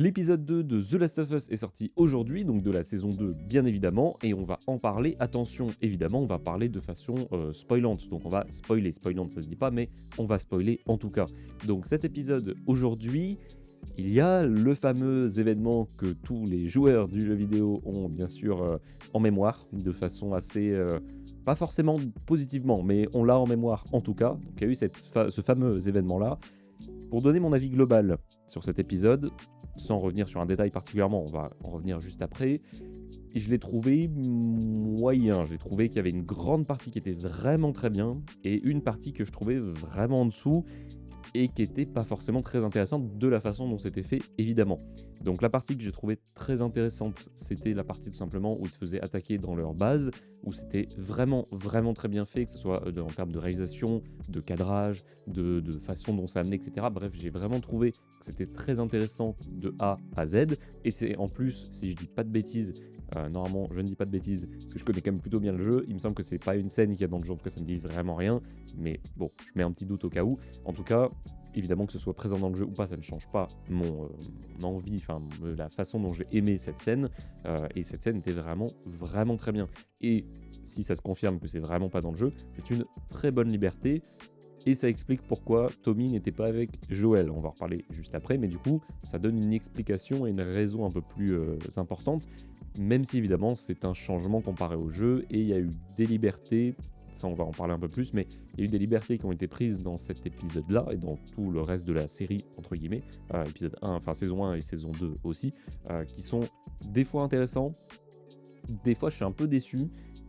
L'épisode 2 de The Last of Us est sorti aujourd'hui, donc de la saison 2 bien évidemment, et on va en parler, attention, évidemment, on va parler de façon spoilante, donc on va spoiler, spoilante ça se dit pas, mais on va spoiler en tout cas. Donc cet épisode aujourd'hui, il y a le fameux événement que tous les joueurs du jeu vidéo ont bien sûr en mémoire, de façon assez, pas forcément positivement, mais on l'a en mémoire en tout cas, donc il y a eu ce fameux événement-là. Pour donner mon avis global sur cet épisode, sans revenir sur un détail particulièrement, on va en revenir juste après, je l'ai trouvé moyen. J'ai trouvé qu'il y avait une grande partie qui était vraiment très bien, et une partie que je trouvais vraiment en dessous, et qui était pas forcément très intéressante de la façon dont c'était fait, évidemment. Donc la partie que j'ai trouvée très intéressante, c'était la partie tout simplement où ils se faisaient attaquer dans leur base, où c'était vraiment très bien fait, que ce soit en termes de réalisation, de cadrage, de façon dont ça amenait, etc. Bref, j'ai vraiment trouvé que c'était très intéressant de A à Z, et c'est en plus, si je dis pas de bêtises, normalement je ne dis pas de bêtises, parce que je connais quand même plutôt bien le jeu, il me semble que c'est pas une scène qu'il y a dans le jeu, en tout cas ça me dit vraiment rien, mais bon, je mets un petit doute au cas où. En tout cas, évidemment que ce soit présent dans le jeu ou pas, ça ne change pas mon envie, enfin la façon dont j'ai aimé cette scène, et cette scène était vraiment très bien. Et si ça se confirme que c'est vraiment pas dans le jeu, c'est une très bonne liberté, et ça explique pourquoi Tommy n'était pas avec Joel. On va en reparler juste après, mais du coup, ça donne une explication et une raison un peu plus importante, même si évidemment c'est un changement comparé au jeu, et il y a eu des libertés. Ça, on va en parler un peu plus, mais il y a eu des libertés qui ont été prises dans cet épisode-là et dans tout le reste de la série, entre guillemets, épisode 1, enfin saison 1 et saison 2 aussi, qui sont des fois intéressants, des fois je suis un peu déçu,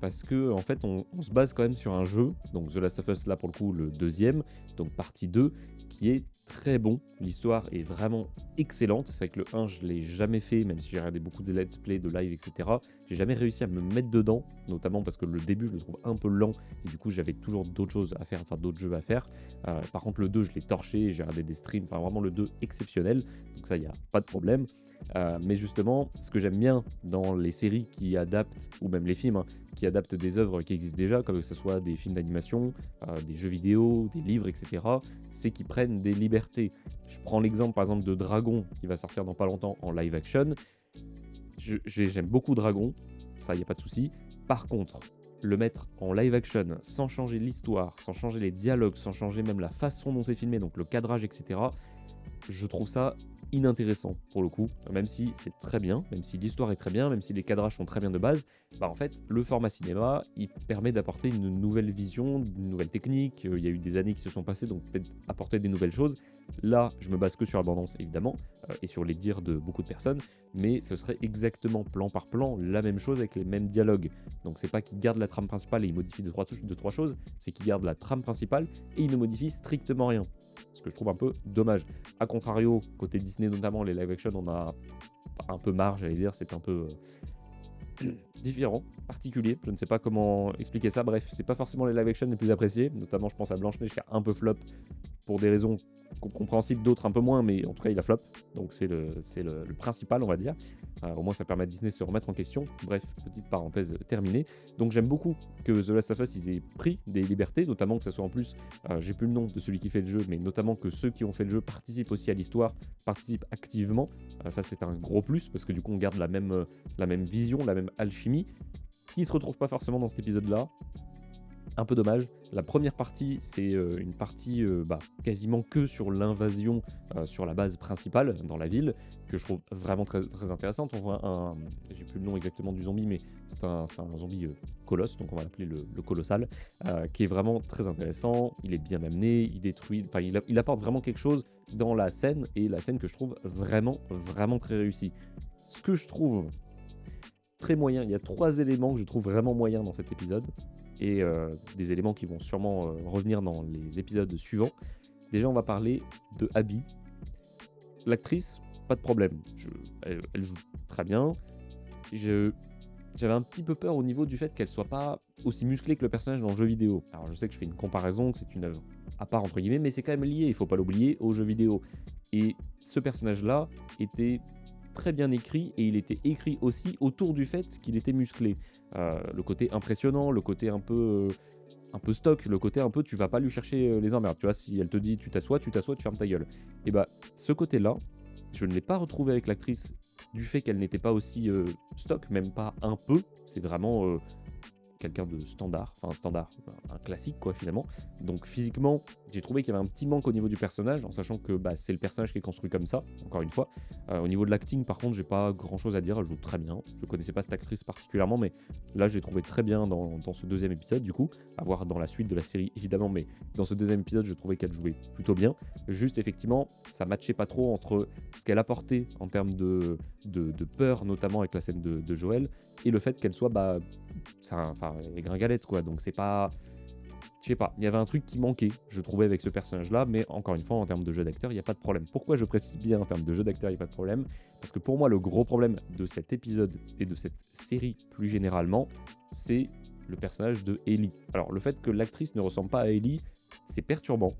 parce que en fait on se base quand même sur un jeu, donc The Last of Us là pour le coup le deuxième, donc partie 2, qui est très bon. L'histoire est vraiment excellente. C'est vrai que le 1 je l'ai jamais fait, même si j'ai regardé beaucoup de let's play, de live, etc. J'ai jamais réussi à me mettre dedans, notamment parce que le début je le trouve un peu lent, et du coup j'avais toujours d'autres choses à faire, enfin d'autres jeux à faire. Par contre le 2 je l'ai torché, j'ai regardé des streams, enfin vraiment le 2 exceptionnel, donc ça il n'y a pas de problème. Mais justement, ce que j'aime bien dans les séries qui adaptent, ou même les films, hein, qui adaptent des œuvres qui existent déjà, comme que ce soit des films d'animation, des jeux vidéo, des livres, etc., c'est qu'ils prennent des libertés. Je prends l'exemple par exemple de Dragon, qui va sortir dans pas longtemps en live action. J'aime beaucoup Dragon, ça y a pas de souci. Par contre, le mettre en live action sans changer l'histoire, sans changer les dialogues, sans changer même la façon dont c'est filmé, donc le cadrage, etc., je trouve ça inintéressant pour le coup, même si c'est très bien, même si l'histoire est très bien, même si les cadrages sont très bien de base, en fait le format cinéma il permet d'apporter une nouvelle vision, une nouvelle technique, il y a eu des années qui se sont passées, donc peut-être apporter des nouvelles choses. Là je me base que sur l'abondance évidemment, et sur les dires de beaucoup de personnes, mais ce serait exactement plan par plan la même chose avec les mêmes dialogues. Donc c'est pas qu'ils gardent la trame principale et ils modifient deux trois choses, c'est qu'ils gardent la trame principale et ils ne modifient strictement rien. Ce que je trouve un peu dommage. A contrario, côté Disney notamment, les live action, on a un peu marre, j'allais dire, c'est un peu différent, particulier, je ne sais pas comment expliquer ça. Bref, c'est pas forcément les live action les plus appréciés, notamment je pense à Blanche-Neige qui a un peu flop pour des raisons compréhensibles, d'autres un peu moins, mais en tout cas il a flop, donc c'est le principal on va dire. Au moins ça permet à Disney de se remettre en question. Bref, petite parenthèse terminée. Donc j'aime beaucoup que The Last of Us ils aient pris des libertés, notamment que ce soit en plus, j'ai plus le nom de celui qui fait le jeu, mais notamment que ceux qui ont fait le jeu participent aussi à l'histoire, participent activement. Ça c'est un gros plus, parce que du coup on garde la même vision, la même alchimie, qui se retrouve pas forcément dans cet épisode-là. Un peu dommage. La première partie, c'est une partie quasiment que sur l'invasion sur la base principale dans la ville, que je trouve vraiment très intéressante. On voit j'ai plus le nom exactement du zombie, mais c'est un zombie colosse, donc on va l'appeler le colossal, qui est vraiment très intéressant. Il est bien amené, il détruit, enfin il apporte vraiment quelque chose dans la scène, et la scène que je trouve vraiment très réussie. Ce que je trouve très moyen, il y a 3 éléments que je trouve vraiment moyens dans cet épisode, et des éléments qui vont sûrement revenir dans les épisodes suivants. Déjà, on va parler de Abby. L'actrice, pas de problème, elle joue très bien. J'avais un petit peu peur au niveau du fait qu'elle soit pas aussi musclée que le personnage dans le jeu vidéo. Alors je sais que je fais une comparaison, que c'est une œuvre à part entre guillemets, mais c'est quand même lié, il faut pas l'oublier, au jeu vidéo. Et ce personnage-là était très bien écrit, et il était écrit aussi autour du fait qu'il était musclé. Le côté impressionnant, le côté un peu stock, le côté un peu tu vas pas lui chercher les emmerdes, tu vois, si elle te dit tu t'assois, tu fermes ta gueule. Et ce côté-là, je ne l'ai pas retrouvé avec l'actrice du fait qu'elle n'était pas aussi stock, même pas un peu. C'est vraiment quelqu'un de standard, enfin standard, un classique quoi finalement. Donc physiquement, j'ai trouvé qu'il y avait un petit manque au niveau du personnage, en sachant que c'est le personnage qui est construit comme ça, encore une fois. Au niveau de l'acting, par contre, j'ai pas grand chose à dire, elle joue très bien. Je connaissais pas cette actrice particulièrement, mais là, je l'ai trouvé très bien dans ce deuxième épisode, du coup, à voir dans la suite de la série évidemment, mais dans ce deuxième épisode, je trouvais qu'elle jouait plutôt bien. Juste, effectivement, ça matchait pas trop entre ce qu'elle apportait en termes de peur, notamment avec la scène de Joël, et le fait qu'elle soit les gringalettes quoi, donc c'est pas, je sais pas, il y avait un truc qui manquait, je trouvais, avec ce personnage-là, mais encore une fois, en termes de jeu d'acteur, il n'y a pas de problème. Pourquoi je précise bien en termes de jeu d'acteur, il n'y a pas de problème? Parce que pour moi, le gros problème de cet épisode et de cette série plus généralement, c'est le personnage de Ellie. Alors, le fait que l'actrice ne ressemble pas à Ellie, c'est perturbant,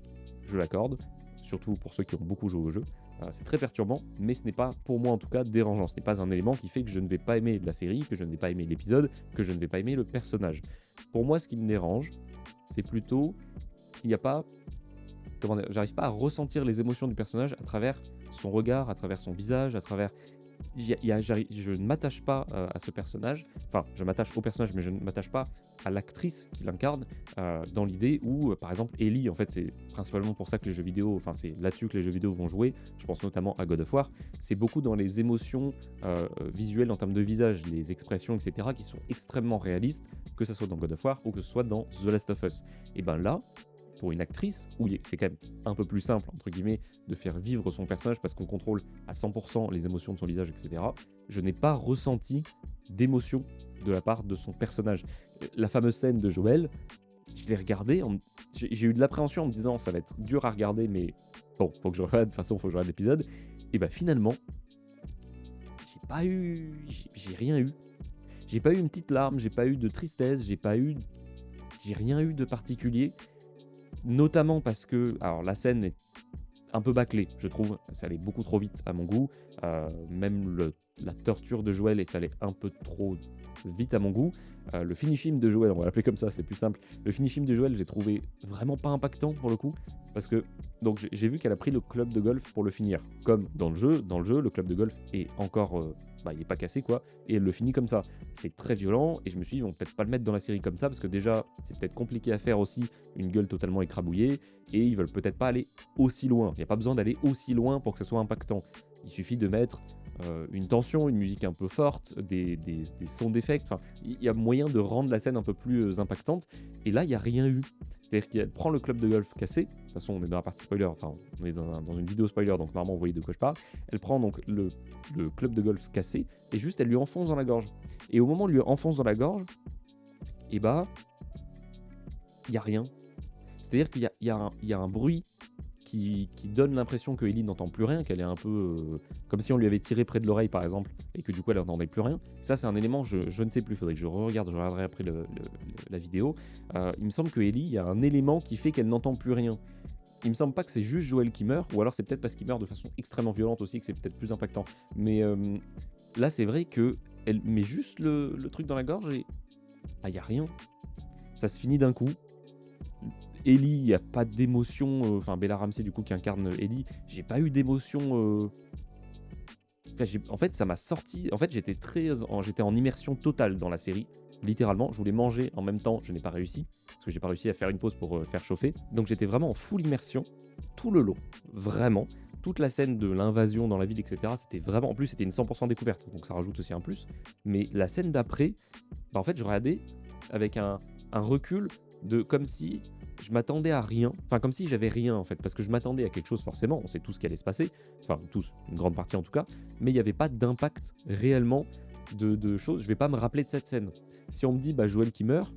je l'accorde, surtout pour ceux qui ont beaucoup joué au jeu. C'est très perturbant, mais ce n'est pas, pour moi en tout cas, dérangeant. Ce n'est pas un élément qui fait que je ne vais pas aimer la série, que je ne vais pas aimer l'épisode, que je ne vais pas aimer le personnage. Pour moi, ce qui me dérange, c'est plutôt qu'il n'y a pas... j'arrive pas à ressentir les émotions du personnage à travers son regard, à travers son visage, à travers... je ne m'attache pas à ce personnage, enfin je m'attache au personnage mais je ne m'attache pas à l'actrice qui l'incarne, dans l'idée où par exemple Ellie, en fait c'est principalement pour ça que les jeux vidéo, enfin c'est là-dessus que les jeux vidéo vont jouer, je pense notamment à God of War, c'est beaucoup dans les émotions visuelles en termes de visage, les expressions etc. qui sont extrêmement réalistes, que ce soit dans God of War ou que ce soit dans The Last of Us. Et ben là, pour une actrice, où c'est quand même un peu plus simple, entre guillemets, de faire vivre son personnage parce qu'on contrôle à 100% les émotions de son visage, etc., je n'ai pas ressenti d'émotion de la part de son personnage. La fameuse scène de Joël, je l'ai regardée, j'ai eu de l'appréhension en me disant ça va être dur à regarder, mais bon, faut que je regarde, de toute façon, faut que je regarde l'épisode. Et bah finalement, j'ai rien eu. J'ai pas eu une petite larme, j'ai pas eu de tristesse, j'ai rien eu de particulier. Notamment parce que, alors la scène est un peu bâclée, je trouve, ça allait beaucoup trop vite à mon goût, même la torture de Joël est allée un peu trop vite à mon goût. Le finishing de Joël, on va l'appeler comme ça, c'est plus simple. Le finishing de Joël, j'ai trouvé vraiment pas impactant pour le coup, parce que donc j'ai vu qu'elle a pris le club de golf pour le finir, comme dans le jeu, le club de golf est encore, il est pas cassé quoi, et elle le finit comme ça. C'est très violent, et je me suis dit, ils vont peut-être pas le mettre dans la série comme ça, parce que déjà, c'est peut-être compliqué à faire aussi, une gueule totalement écrabouillée, et ils veulent peut-être pas aller aussi loin. Il n'y a pas besoin d'aller aussi loin pour que ça soit impactant. Il suffit de mettre une tension, une musique un peu forte, des sons d'effets. Enfin, il y a moyen de rendre la scène un peu plus impactante. Et là, il n'y a rien eu. C'est-à-dire qu'elle prend le club de golf cassé. De toute façon, on est dans la partie spoiler. Enfin, on est dans une vidéo spoiler, donc normalement, vous voyez de quoi je parle. Elle prend donc le club de golf cassé et juste, elle lui enfonce dans la gorge. Et au moment où elle lui enfonce dans la gorge, il n'y a rien. C'est-à-dire qu'il y a un bruit qui donne l'impression que Ellie n'entend plus rien, qu'elle est un peu comme si on lui avait tiré près de l'oreille par exemple, et que du coup elle n'entendait plus rien. Ça c'est un élément, je ne sais plus, faudrait que je regarderai après la vidéo. Il me semble que Ellie, il y a un élément qui fait qu'elle n'entend plus rien. Il me semble pas que c'est juste Joël qui meurt, ou alors c'est peut-être parce qu'il meurt de façon extrêmement violente aussi, que c'est peut-être plus impactant. Mais là c'est vrai que elle met juste le truc dans la gorge et il y a rien. Ça se finit d'un coup. Ellie, il n'y a pas d'émotion, enfin Bella Ramsey du coup qui incarne Ellie, j'ai pas eu d'émotion. En fait, ça m'a sorti. En fait, j'étais en immersion totale dans la série, littéralement. Je voulais manger en même temps, je n'ai pas réussi, parce que j'ai pas réussi à faire une pause pour faire chauffer. Donc j'étais vraiment en full immersion, tout le long, vraiment. Toute la scène de l'invasion dans la ville, etc., c'était vraiment. En plus, c'était une 100% découverte, donc ça rajoute aussi un plus. Mais la scène d'après, en fait, je regardais avec un recul de comme si je m'attendais à rien, enfin comme si j'avais rien en fait, parce que je m'attendais à quelque chose forcément, on sait tout ce qui allait se passer, enfin tous, une grande partie en tout cas, mais il n'y avait pas d'impact réellement de choses, je vais pas me rappeler de cette scène. Si on me dit Joël qui meurt,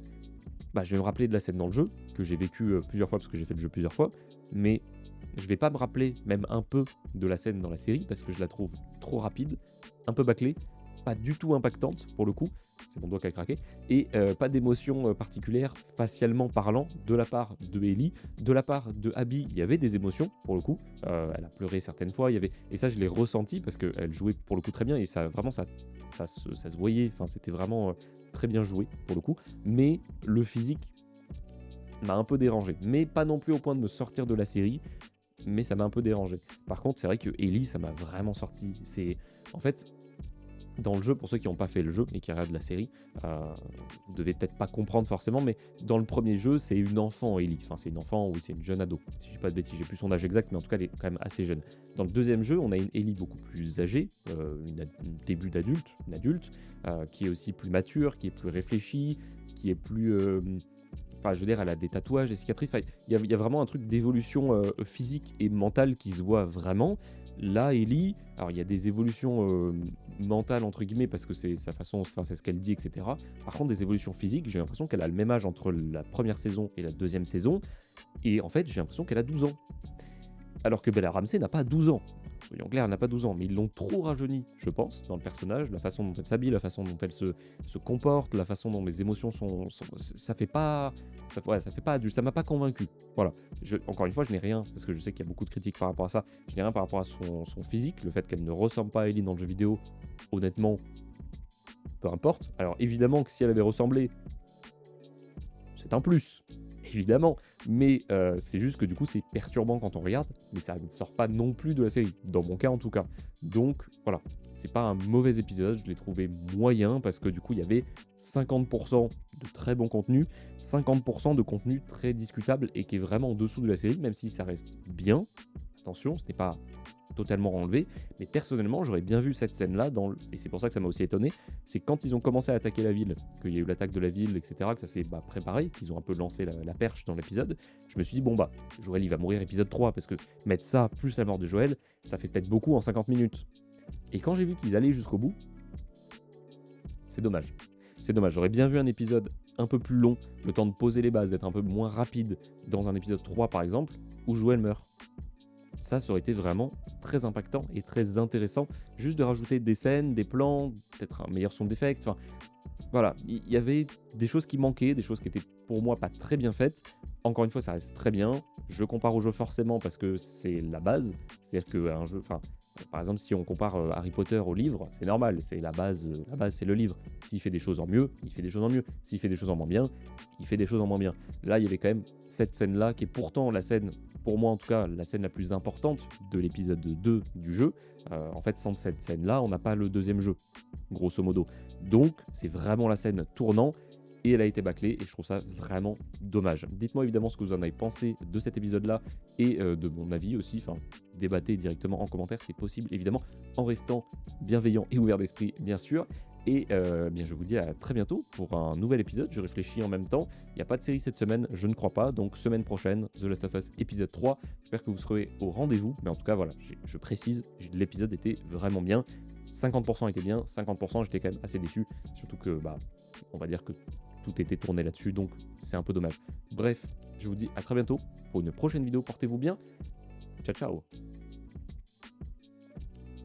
je vais me rappeler de la scène dans le jeu, que j'ai vécu plusieurs fois parce que j'ai fait le jeu plusieurs fois, mais je vais pas me rappeler même un peu de la scène dans la série, parce que je la trouve trop rapide, un peu bâclée, pas du tout impactante pour le coup, c'est mon doigt qui a craqué, et pas d'émotion particulière facialement parlant de la part de Ellie. De la part de Abby, il y avait des émotions pour le coup, elle a pleuré certaines fois, et ça je l'ai ressenti parce qu'elle jouait pour le coup très bien, et ça vraiment ça se voyait, enfin c'était vraiment très bien joué pour le coup, mais le physique m'a un peu dérangé, mais pas non plus au point de me sortir de la série. mais ça m'a un peu dérangé. Par contre, c'est vrai que Ellie, ça m'a vraiment sorti. En fait, dans le jeu, pour ceux qui n'ont pas fait le jeu et qui regardent la série, vous devez peut-être pas comprendre forcément, mais dans le premier jeu, c'est une enfant, Ellie. Enfin, c'est une enfant, oui, c'est une jeune ado. Si je dis pas de bêtises, j'ai plus son âge exact, mais en tout cas, elle est quand même assez jeune. Dans le deuxième jeu, on a une Ellie beaucoup plus âgée, un début d'adulte, une adulte, qui est aussi plus mature, qui est plus réfléchie, qui est plus... Enfin, je veux dire, elle a des tatouages, des cicatrices. Enfin, il y a vraiment un truc d'évolution physique et mentale qui se voit vraiment. Là, Ellie, alors il y a des évolutions mentales, entre guillemets, parce que c'est sa façon, enfin, c'est ce qu'elle dit, etc. Par contre, des évolutions physiques, j'ai l'impression qu'elle a le même âge entre la première saison et la deuxième saison. Et en fait, j'ai l'impression qu'elle a 12 ans. Alors que Bella Ramsey n'a pas 12 ans. Soyons clairs, elle n'a pas 12 ans, mais ils l'ont trop rajeuni, je pense, dans le personnage, la façon dont elle s'habille, la façon dont elle se comporte, la façon dont les émotions ça fait pas... Ça fait pas adulte, ça m'a pas convaincu. Voilà. Encore une fois, je n'ai rien, parce que je sais qu'il y a beaucoup de critiques par rapport à ça, je n'ai rien par rapport à son physique, le fait qu'elle ne ressemble pas à Ellie dans le jeu vidéo, honnêtement, peu importe. Alors évidemment que si elle avait ressemblé, c'est un plus, évidemment, mais c'est juste que du coup c'est perturbant quand on regarde, mais ça ne sort pas non plus de la série, dans mon cas en tout cas. Donc voilà, c'est pas un mauvais épisode, je l'ai trouvé moyen parce que du coup il y avait 50% de très bon contenu, 50% de contenu très discutable et qui est vraiment en dessous de la série, même si ça reste bien. Attention, ce n'est pas totalement enlevé, mais personnellement j'aurais bien vu cette scène là et c'est pour ça que ça m'a aussi étonné, c'est quand ils ont commencé à attaquer la ville, qu'il y a eu l'attaque de la ville, etc., que ça s'est préparé, qu'ils ont un peu lancé la perche dans l'épisode. Je me suis dit bon bah Joël il va mourir épisode 3, parce que mettre ça plus la mort de Joël, ça fait peut-être beaucoup en 50 minutes. Et quand j'ai vu qu'ils allaient jusqu'au bout, c'est dommage. C'est dommage, j'aurais bien vu un épisode un peu plus long, le temps de poser les bases, d'être un peu moins rapide dans un épisode 3 par exemple, où Joël meurt. Ça aurait été vraiment très impactant et très intéressant, juste de rajouter des scènes, des plans, peut-être un meilleur son d'effect, enfin voilà, il y avait des choses qui manquaient, des choses qui étaient pour moi pas très bien faites. Encore une fois, ça reste très bien, je compare au jeu forcément parce que c'est la base, c'est-à-dire qu'un jeu, enfin par exemple si on compare Harry Potter au livre, c'est normal, c'est la base c'est le livre. S'il fait des choses en mieux, il fait des choses en mieux, s'il fait des choses en moins bien, il fait des choses en moins bien. Là, il y avait quand même cette scène-là qui est pourtant la scène, pour moi en tout cas, la scène la plus importante de l'épisode 2 du jeu. En fait, sans cette scène-là, on n'a pas le deuxième jeu, grosso modo. Donc, c'est vraiment la scène tournant, et elle a été bâclée, et je trouve ça vraiment dommage. Dites-moi évidemment ce que vous en avez pensé de cet épisode-là, et de mon avis aussi, enfin, débattez directement en commentaire, c'est possible, évidemment, en restant bienveillant et ouvert d'esprit, bien sûr. Et bien, je vous dis à très bientôt pour un nouvel épisode. Je réfléchis en même temps. Il n'y a pas de série cette semaine, je ne crois pas. Donc, semaine prochaine, The Last of Us épisode 3. J'espère que vous serez au rendez-vous. Mais en tout cas, voilà, je précise, l'épisode était vraiment bien. 50% était bien, 50% j'étais quand même assez déçu. Surtout que, on va dire que tout était tourné là-dessus. Donc, c'est un peu dommage. Bref, je vous dis à très bientôt pour une prochaine vidéo. Portez-vous bien. Ciao, ciao.